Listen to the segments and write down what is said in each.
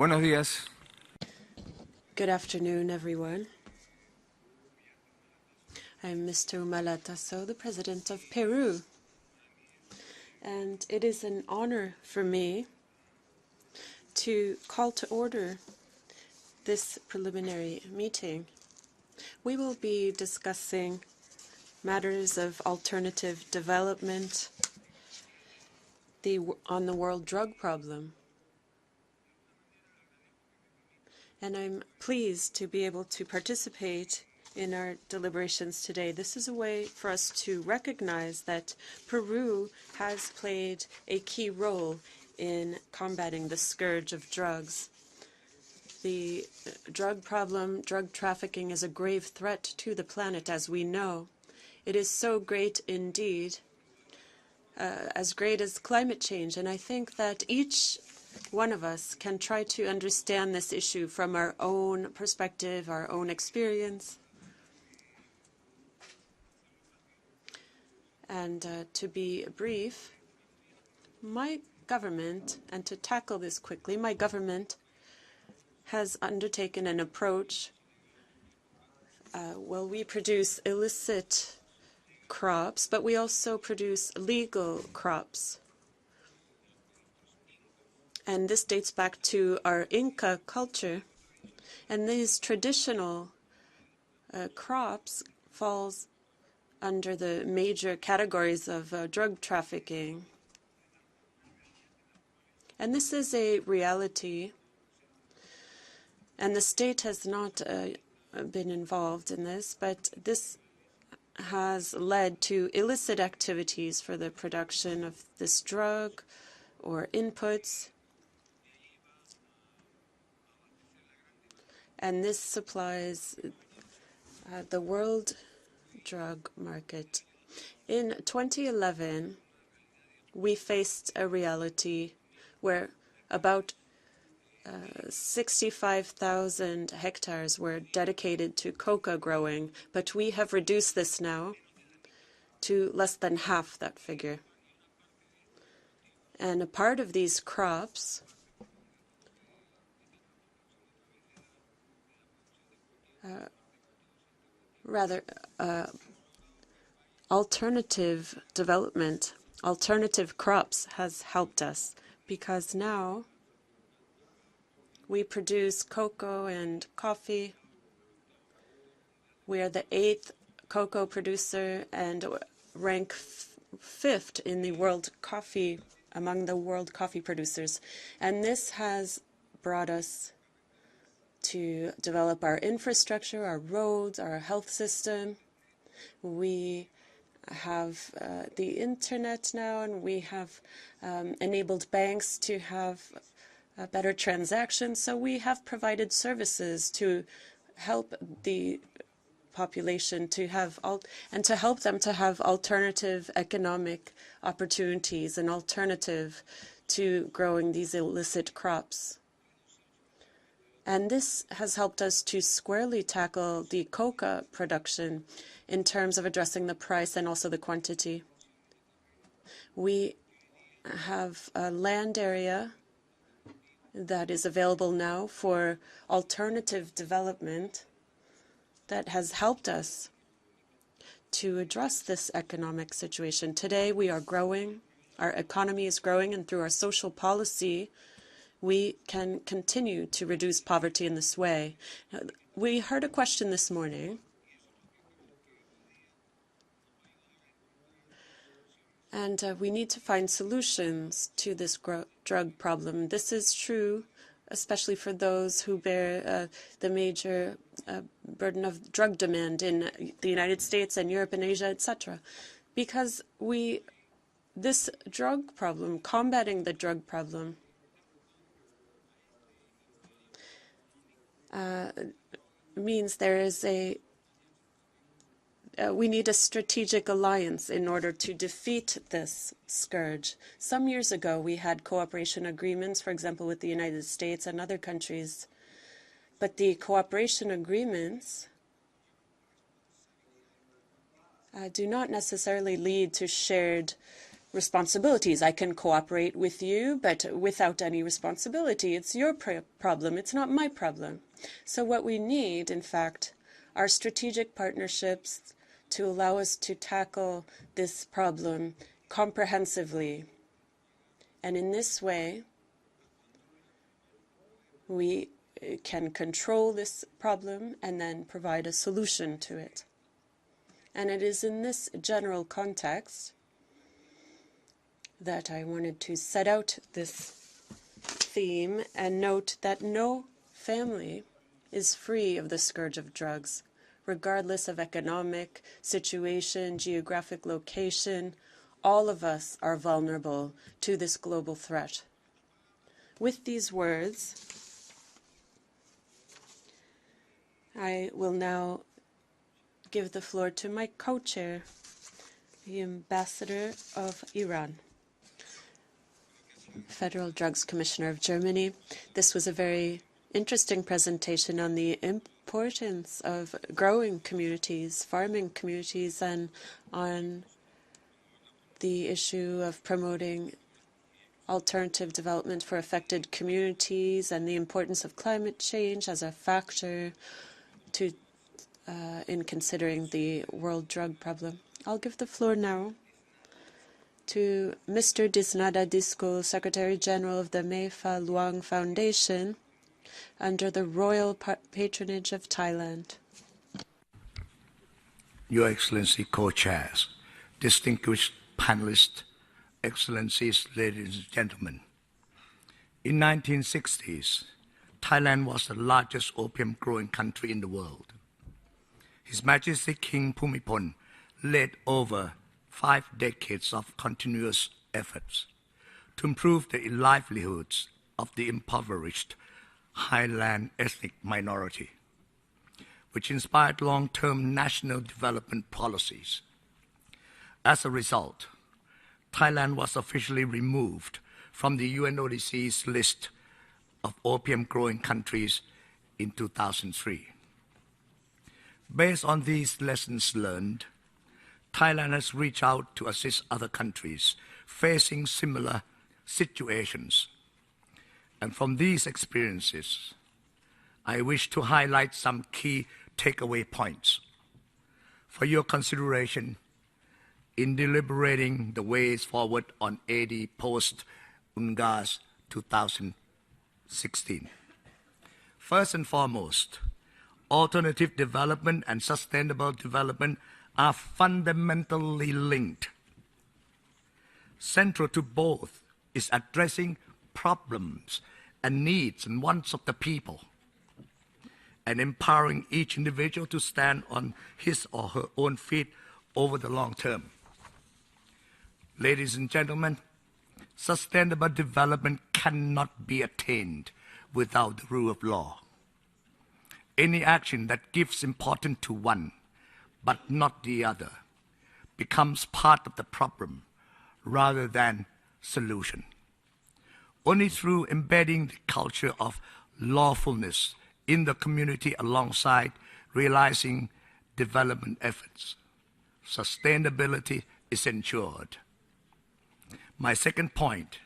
Buenos días. Good afternoon, everyone. I'm Mr. Humalataso, the President of Peru, and it is an honor for me to call to order this preliminary meeting. We will be discussing matters of alternative development on the world drug problem. And I'm pleased to be able to participate in our deliberations today. This is a way for us to recognize that Peru has played a key role in combating the scourge of drugs. The drug problem, drug trafficking, is a grave threat to the planet, as we know. It is so great indeed, as great as climate change. And I think that each one of us can try to understand this issue from our own perspective, our own experience. And to be brief, my government, and to tackle this quickly, my government has undertaken an approach. Well, we produce illicit crops, but we also produce legal crops. And this dates back to our Inca culture. And these traditional crops falls under the major categories of drug trafficking. And this is a reality. And the state has not been involved in this, but this has led to illicit activities for the production of this drug or inputs. And this supplies the world drug market. In 2011, we faced a reality where about 65,000 hectares were dedicated to coca growing, but we have reduced this now to less than half that figure. And a part of these crops alternative development, alternative crops has helped us, because now we produce cocoa and coffee. We are the 8th cocoa producer and rank 5th in the world coffee, among the world coffee producers. And this has brought us to develop our infrastructure, our roads, our health system. We have the internet now, and we have enabled banks to have better transactions. So we have provided services to help the population to have and to help them to have alternative economic opportunities, an alternative to growing these illicit crops. And this has helped us to squarely tackle the coca production in terms of addressing the price and also the quantity. We have a land area that is available now for alternative development that has helped us to address this economic situation. Today we are growing, our economy is growing, and through our social policy we can continue to reduce poverty in this way. We heard a question this morning, and we need to find solutions to this drug problem. This is true, especially for those who bear the major burden of drug demand in the United States and Europe and Asia, etc. Because this drug problem, combating the drug problem, means there is we need a strategic alliance in order to defeat this scourge. Some years ago, we had cooperation agreements, for example, with the United States and other countries. But the cooperation agreements do not necessarily lead to shared responsibilities. I can cooperate with you, but without any responsibility. It's your problem. It's not my problem. So what we need, in fact, are strategic partnerships to allow us to tackle this problem comprehensively. And in this way, we can control this problem and then provide a solution to it. And it is in this general context that I wanted to set out this theme and note that no family is free of the scourge of drugs, regardless of economic situation, geographic location. All of us are vulnerable to this global threat. With these words, I will now give the floor to my co-chair, the Ambassador of Iran, Federal Drugs Commissioner of Germany. This was a very interesting presentation on the importance of growing communities, farming communities, and on the issue of promoting alternative development for affected communities and the importance of climate change as a factor to in considering the world drug problem. I'll give the floor now to Mr. Disnada Disko, Secretary General of the Mei Fa Luang Foundation, under the royal patronage of Thailand. Your Excellency, co-chairs, distinguished panelists, Excellencies, ladies and gentlemen. In 1960s, Thailand was the largest opium growing country in the world. His Majesty King Bhumibol led over 5 decades of continuous efforts to improve the livelihoods of the impoverished highland ethnic minority, which inspired long-term national development policies. As a result, Thailand was officially removed from the UNODC's list of opium-growing countries in 2003. Based on these lessons learned, Thailand has reached out to assist other countries facing similar situations. And from these experiences, I wish to highlight some key takeaway points for your consideration in deliberating the ways forward on AD post-UNGASS 2016. First and foremost, alternative development and sustainable development are fundamentally linked. Central to both is addressing problems and needs and wants of the people, and empowering each individual to stand on his or her own feet over the long term. Ladies and gentlemen, sustainable development cannot be attained without the rule of law. Any action that gives importance to one but not the other becomes part of the problem rather than solution. Only through embedding the culture of lawfulness in the community alongside realizing development efforts, sustainability is ensured. My second point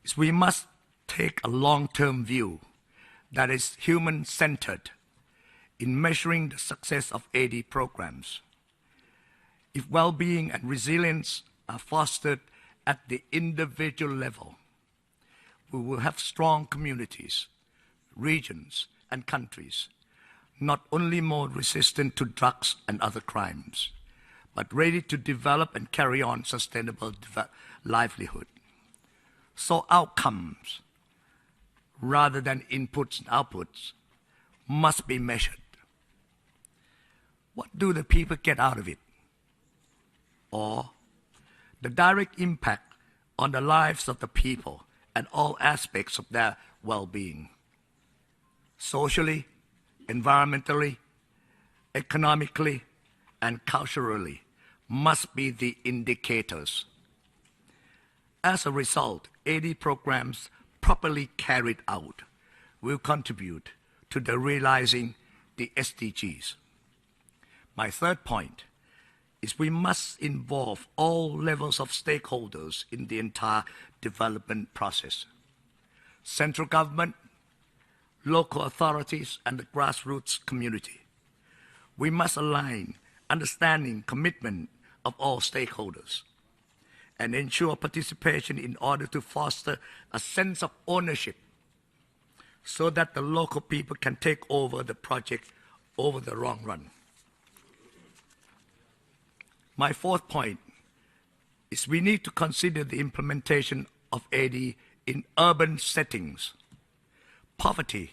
is we must take a long-term view that is human-centered in measuring the success of AD programs. If well-being and resilience are fostered at the individual level, we will have strong communities, regions, and countries, not only more resistant to drugs and other crimes, but ready to develop and carry on sustainable livelihood. So outcomes, rather than inputs and outputs, must be measured. What do the people get out of it? Or the direct impact on the lives of the people and all aspects of their well-being. Socially, environmentally, economically, and culturally must be the indicators. As a result, AD programs properly carried out will contribute to the realizing the SDGs. My third point is we must involve all levels of stakeholders in the entire development process. Central government, local authorities, and the grassroots community. We must align understanding, commitment of all stakeholders and ensure participation in order to foster a sense of ownership so that the local people can take over the project over the long run. My fourth point is we need to consider the implementation of AD in urban settings. Poverty,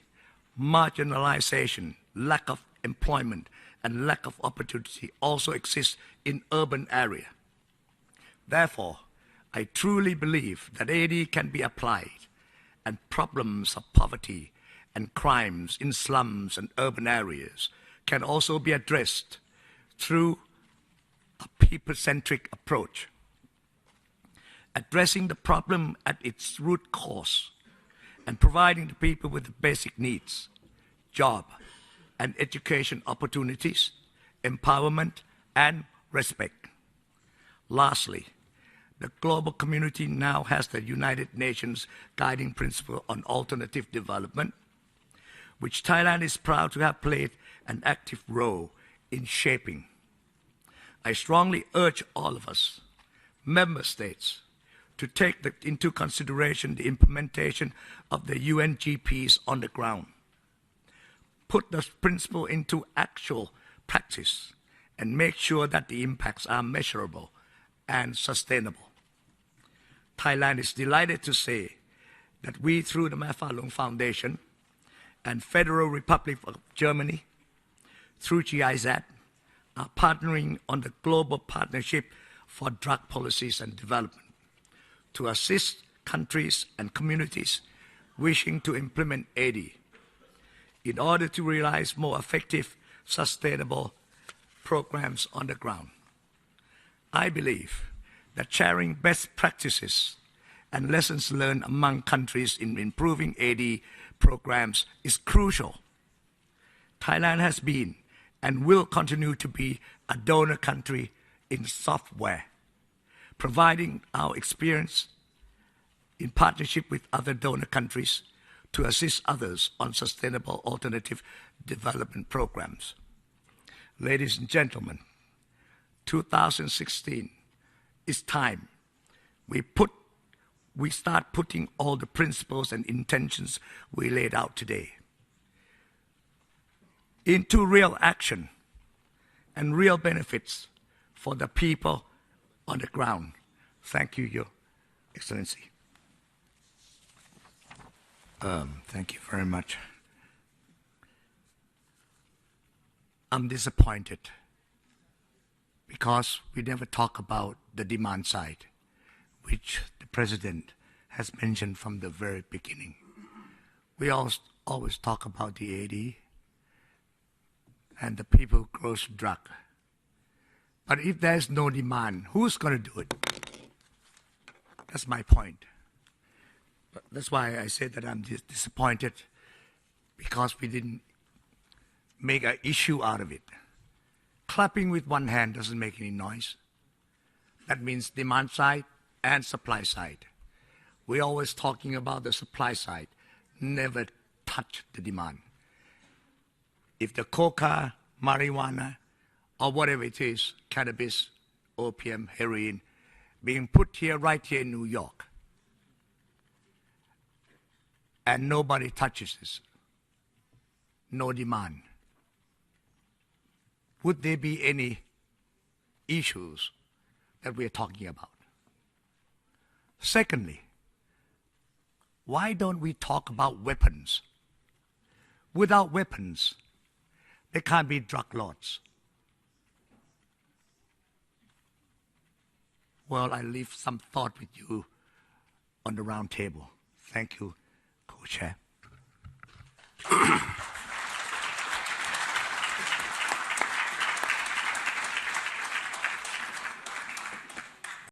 marginalization, lack of employment, and lack of opportunity also exist in urban areas. Therefore, I truly believe that AD can be applied and problems of poverty and crimes in slums and urban areas can also be addressed through a people-centric approach. Addressing the problem at its root cause and providing the people with the basic needs, job and education opportunities, empowerment and respect. Lastly, the global community now has the United Nations Guiding Principle on Alternative Development, which Thailand is proud to have played an active role in shaping. I strongly urge all of us, member states, to take into consideration the implementation of the UNGPs on the ground. Put the principle into actual practice and make sure that the impacts are measurable and sustainable. Thailand is delighted to say that we, through the Mafalung Foundation and Federal Republic of Germany, through GIZ, are partnering on the Global Partnership for Drug Policies and Development to assist countries and communities wishing to implement AD in order to realize more effective, sustainable programs on the ground. I believe that sharing best practices and lessons learned among countries in improving AD programs is crucial. Thailand has been and will continue to be a donor country in software, providing our experience in partnership with other donor countries to assist others on sustainable alternative development programs. Ladies and gentlemen, 2016 is time we start putting all the principles and intentions we laid out today into real action and real benefits for the people on the ground. Thank you, Your Excellency. Thank you very much. I'm disappointed because we never talk about the demand side, which the President has mentioned from the very beginning. We always talk about the AD and the people who grows drug. But if there's no demand, who's going to do it? That's my point. But that's why I said that I'm disappointed because we didn't make an issue out of it. Clapping with one hand doesn't make any noise. That means demand side and supply side. We're always talking about the supply side, never touch the demand. If the coca, marijuana, or whatever it is, cannabis, opium, heroin, being put here, right here in New York, and nobody touches this, no demand, would there be any issues that we're talking about? Secondly, why don't we talk about weapons? Without weapons, there can't be drug lords. Well, I leave some thought with you on the round table. Thank you, Co-Chair.